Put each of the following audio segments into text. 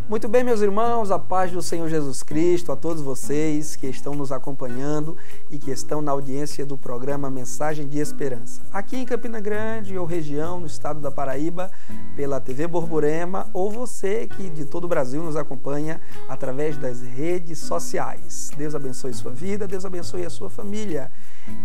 Muito bem, meus irmãos, a paz do Senhor Jesus Cristo, a todos vocês que estão nos acompanhando e que estão na audiência do programa Mensagem de Esperança. Aqui em Campina Grande ou região, no estado da Paraíba, pela TV Borborema, ou você que de todo o Brasil nos acompanha através das redes sociais. Deus abençoe sua vida, Deus abençoe a sua família.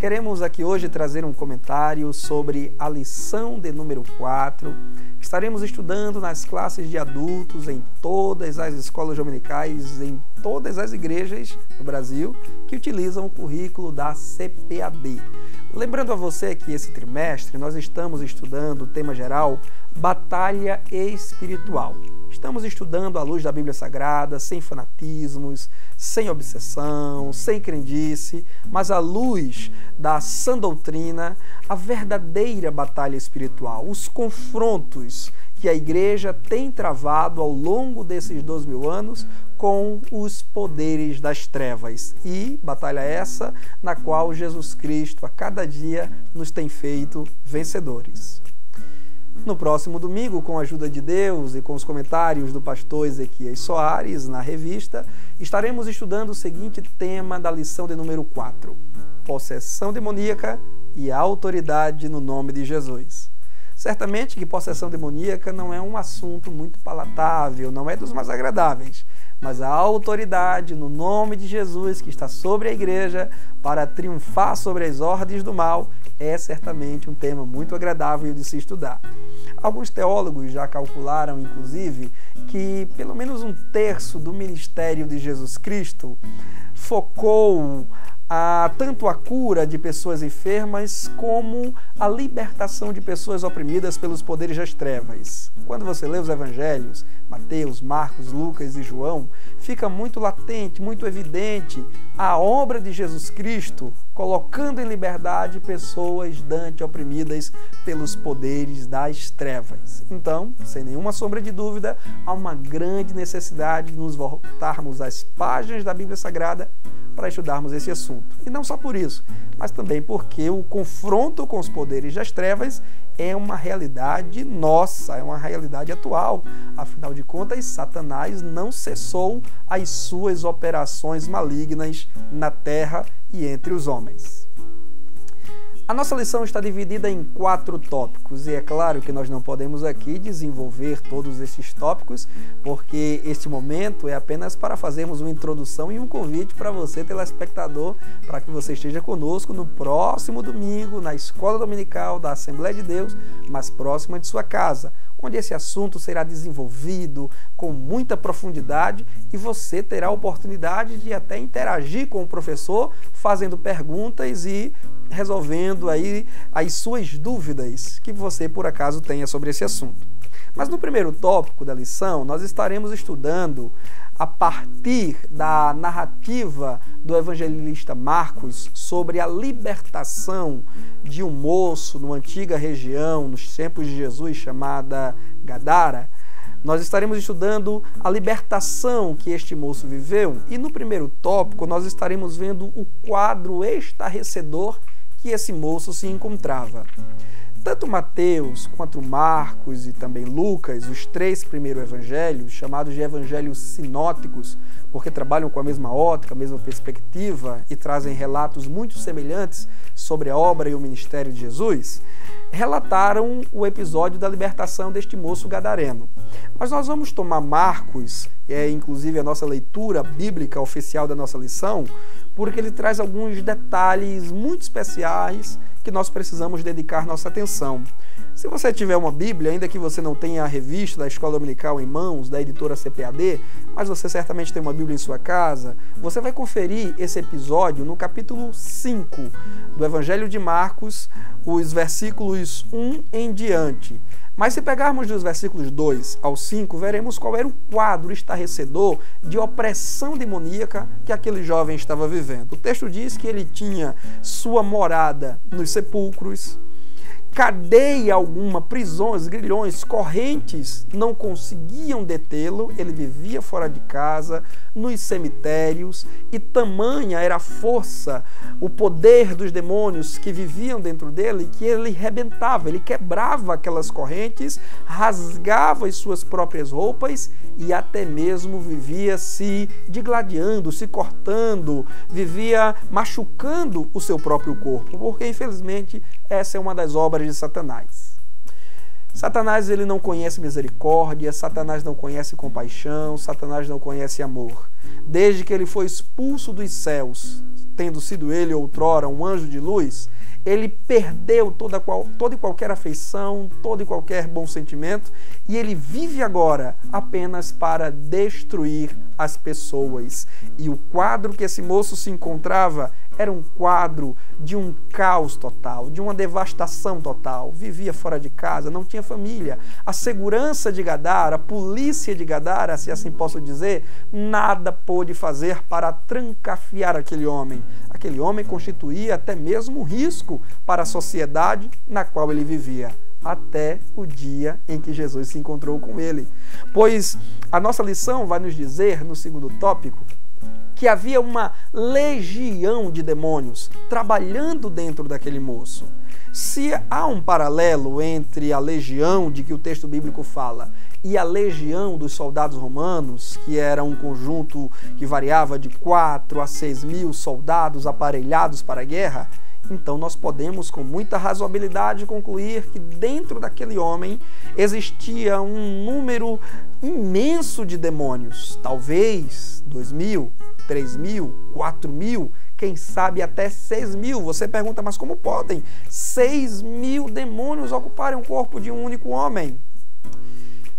Queremos aqui hoje trazer um comentário sobre a lição de número 4. Estaremos estudando nas classes de adultos em todas as escolas dominicais, em todas as igrejas do Brasil que utilizam o currículo da CPAD. Lembrando a você que esse trimestre nós estamos estudando o tema geral Batalha Espiritual. Estamos estudando à luz da Bíblia Sagrada, sem fanatismos, sem obsessão, sem crendice, mas à luz da sã doutrina, a verdadeira batalha espiritual, os confrontos que a igreja tem travado ao longo desses 2000 anos com os poderes das trevas. E batalha essa na qual Jesus Cristo a cada dia nos tem feito vencedores. No próximo domingo, com a ajuda de Deus e com os comentários do pastor Ezequias Soares na revista, estaremos estudando o seguinte tema da lição de número 4: possessão demoníaca e autoridade no nome de Jesus. Certamente que possessão demoníaca não é um assunto muito palatável, não é dos mais agradáveis, mas a autoridade no nome de Jesus que está sobre a igreja para triunfar sobre as ordens do mal é certamente um tema muito agradável de se estudar. Alguns teólogos já calcularam, inclusive, que pelo menos 1/3 do ministério de Jesus Cristo focou tanto a cura de pessoas enfermas como a libertação de pessoas oprimidas pelos poderes das trevas. Quando você lê os evangelhos, Mateus, Marcos, Lucas e João, fica muito latente, muito evidente a obra de Jesus Cristo colocando em liberdade pessoas dantes oprimidas pelos poderes das trevas. Então, sem nenhuma sombra de dúvida, há uma grande necessidade de nos voltarmos às páginas da Bíblia Sagrada para estudarmos esse assunto. E não só por isso, mas também porque o confronto com os poderes das trevas é uma realidade nossa, é uma realidade atual. Afinal de contas, Satanás não cessou as suas operações malignas na terra e entre os homens. A nossa lição está dividida em 4 tópicos e é claro que nós não podemos aqui desenvolver todos esses tópicos porque este momento é apenas para fazermos uma introdução e um convite para você, telespectador, para que você esteja conosco no próximo domingo na Escola Dominical da Assembleia de Deus, mais próxima de sua casa, onde esse assunto será desenvolvido com muita profundidade e você terá a oportunidade de até interagir com o professor, fazendo perguntas e resolvendo aí as suas dúvidas que você, por acaso, tenha sobre esse assunto. Mas no primeiro tópico da lição, nós estaremos estudando a partir da narrativa do evangelista Marcos sobre a libertação de um moço numa antiga região, nos tempos de Jesus, chamada Gadara. Nós estaremos estudando a libertação que este moço viveu e no primeiro tópico nós estaremos vendo o quadro estarrecedor que esse moço se encontrava. Tanto Mateus quanto Marcos e também Lucas, os 3 primeiros evangelhos, chamados de evangelhos sinóticos, porque trabalham com a mesma ótica, a mesma perspectiva e trazem relatos muito semelhantes sobre a obra e o ministério de Jesus, relataram o episódio da libertação deste moço gadareno. Mas nós vamos tomar Marcos, inclusive a nossa leitura bíblica oficial da nossa lição, porque ele traz alguns detalhes muito especiais que nós precisamos dedicar nossa atenção. Se você tiver uma Bíblia, ainda que você não tenha a revista da Escola Dominical em mãos, da editora CPAD, mas você certamente tem uma Bíblia em sua casa, você vai conferir esse episódio no capítulo 5 do Evangelho de Marcos, os versículos 1 em diante. Mas se pegarmos dos versículos 2 ao 5, veremos qual era o quadro estarrecedor de opressão demoníaca que aquele jovem estava vivendo. O texto diz que ele tinha sua morada nos sepulcros, cadeia alguma, prisões, grilhões, correntes não conseguiam detê-lo. Ele vivia fora de casa, nos cemitérios, e tamanha era a força, o poder dos demônios que viviam dentro dele, que ele rebentava, ele quebrava aquelas correntes, rasgava as suas próprias roupas e até mesmo vivia se digladiando, se cortando, vivia machucando o seu próprio corpo, porque infelizmente essa é uma das obras de Satanás. Satanás, ele não conhece misericórdia, Satanás não conhece compaixão, Satanás não conhece amor. Desde que ele foi expulso dos céus, tendo sido ele outrora um anjo de luz, ele perdeu toda e qualquer afeição, todo e qualquer bom sentimento, e ele vive agora apenas para destruir as pessoas. E o quadro que esse moço se encontrava era um quadro de um caos total, de uma devastação total. Vivia fora de casa, não tinha família. A segurança de Gadara, a polícia de Gadara, se assim posso dizer, nada pôde fazer para trancafiar aquele homem. Aquele homem constituía até mesmo um risco para a sociedade na qual ele vivia, até o dia em que Jesus se encontrou com ele. Pois a nossa lição vai nos dizer, no segundo tópico, que havia uma legião de demônios trabalhando dentro daquele moço. Se há um paralelo entre a legião de que o texto bíblico fala e a legião dos soldados romanos, que era um conjunto que variava de 4 a 6 mil soldados aparelhados para a guerra, então nós podemos com muita razoabilidade concluir que dentro daquele homem existia um número imenso de demônios, talvez 2.000, 3.000, 4.000, quem sabe até 6.000. Você pergunta, mas como podem 6.000 demônios ocuparem o corpo de um único homem?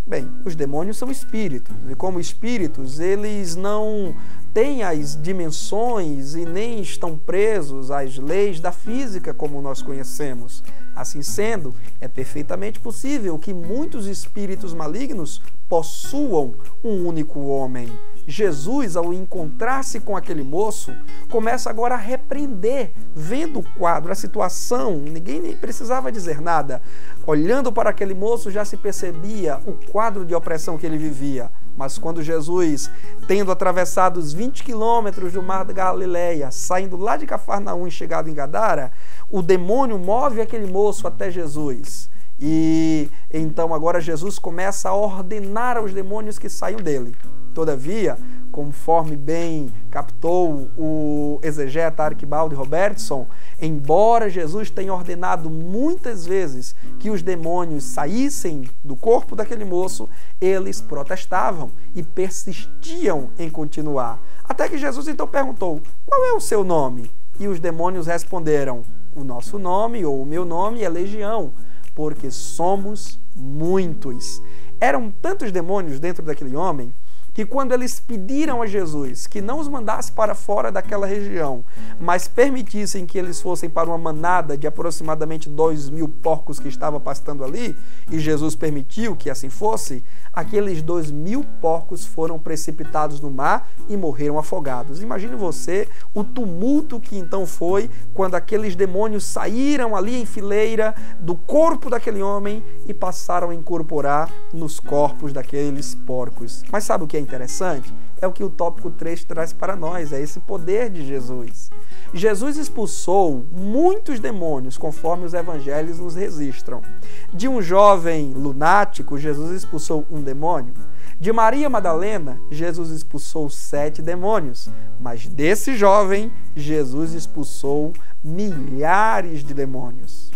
Bem, os demônios são espíritos, e como espíritos, eles não têm as dimensões e nem estão presos às leis da física como nós conhecemos. Assim sendo, é perfeitamente possível que muitos espíritos malignos possuam um único homem. Jesus, ao encontrar-se com aquele moço, começa agora a repreender, vendo o quadro, a situação, ninguém nem precisava dizer nada. Olhando para aquele moço, já se percebia o quadro de opressão que ele vivia. Mas quando Jesus, tendo atravessado os 20 quilômetros do mar da Galileia, saindo lá de Cafarnaum e chegado em Gadara, o demônio move aquele moço até Jesus. E então agora Jesus começa a ordenar aos demônios que saiam dele. Todavia, conforme bem captou o exegeta Arquibaldo Robertson, embora Jesus tenha ordenado muitas vezes que os demônios saíssem do corpo daquele moço, eles protestavam e persistiam em continuar. Até que Jesus então perguntou: qual é o seu nome? E os demônios responderam: o nosso nome, ou o meu nome, é Legião, porque somos muitos. Eram tantos demônios dentro daquele homem que quando eles pediram a Jesus que não os mandasse para fora daquela região, mas permitissem que eles fossem para uma manada de aproximadamente 2.000 porcos que estava pastando ali, e Jesus permitiu que assim fosse, aqueles 2.000 porcos foram precipitados no mar e morreram afogados. Imagine você o tumulto que então foi quando aqueles demônios saíram ali em fileira do corpo daquele homem e passaram a incorporar nos corpos daqueles porcos. Mas sabe o que é interessante? É o que o tópico 3 traz para nós, é esse poder de Jesus. Jesus expulsou muitos demônios, conforme os evangelhos nos registram. De um jovem lunático, Jesus expulsou um demônio. De Maria Madalena, Jesus expulsou 7 demônios. Mas desse jovem, Jesus expulsou milhares de demônios.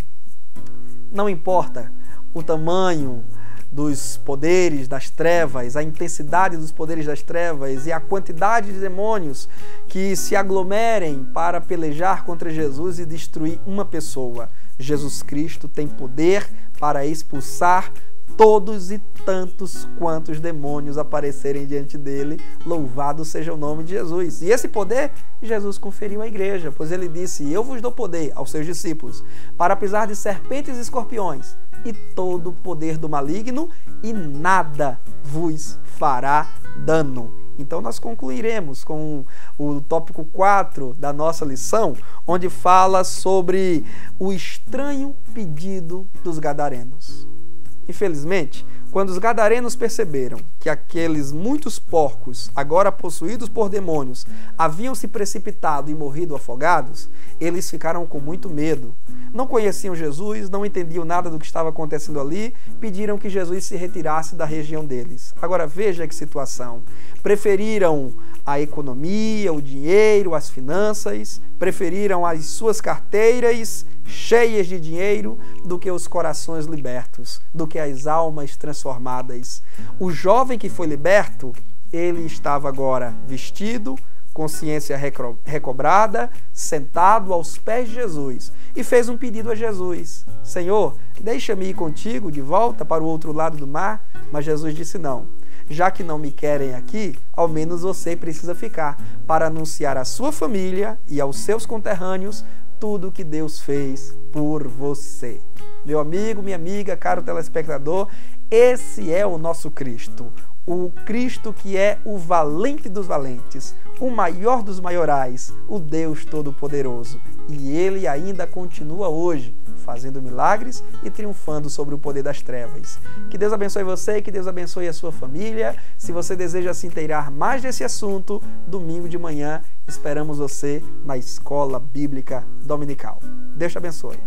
Não importa o tamanho dos poderes das trevas, a intensidade dos poderes das trevas e a quantidade de demônios que se aglomerem para pelejar contra Jesus e destruir uma pessoa. Jesus Cristo tem poder para expulsar todos e tantos quantos demônios aparecerem diante dele. Louvado seja o nome de Jesus. E esse poder Jesus conferiu à igreja, pois ele disse: eu vos dou poder aos seus discípulos para pisar de serpentes e escorpiões e todo o poder do maligno, e nada vos fará dano. Então nós concluiremos com o tópico 4 da nossa lição, onde fala sobre o estranho pedido dos gadarenos. Infelizmente, quando os gadarenos perceberam que aqueles muitos porcos, agora possuídos por demônios, haviam se precipitado e morrido afogados, eles ficaram com muito medo. Não conheciam Jesus, não entendiam nada do que estava acontecendo ali, pediram que Jesus se retirasse da região deles. Agora veja que situação. Preferiram a economia, o dinheiro, as finanças, preferiram as suas carteiras cheias de dinheiro do que os corações libertos, do que as almas transformadas. O jovem que foi liberto, ele estava agora vestido, consciência recobrada, sentado aos pés de Jesus e fez um pedido a Jesus: Senhor, deixa-me ir contigo de volta para o outro lado do mar. Mas Jesus disse não. Já que não me querem aqui, ao menos você precisa ficar para anunciar à sua família e aos seus conterrâneos tudo que Deus fez por você. Meu amigo, minha amiga, caro telespectador, esse é o nosso Cristo. O Cristo que é o valente dos valentes, o maior dos maiorais, o Deus Todo-Poderoso. E Ele ainda continua hoje, fazendo milagres e triunfando sobre o poder das trevas. Que Deus abençoe você, que Deus abençoe a sua família. Se você deseja se inteirar mais desse assunto, domingo de manhã esperamos você na Escola Bíblica Dominical. Deus te abençoe.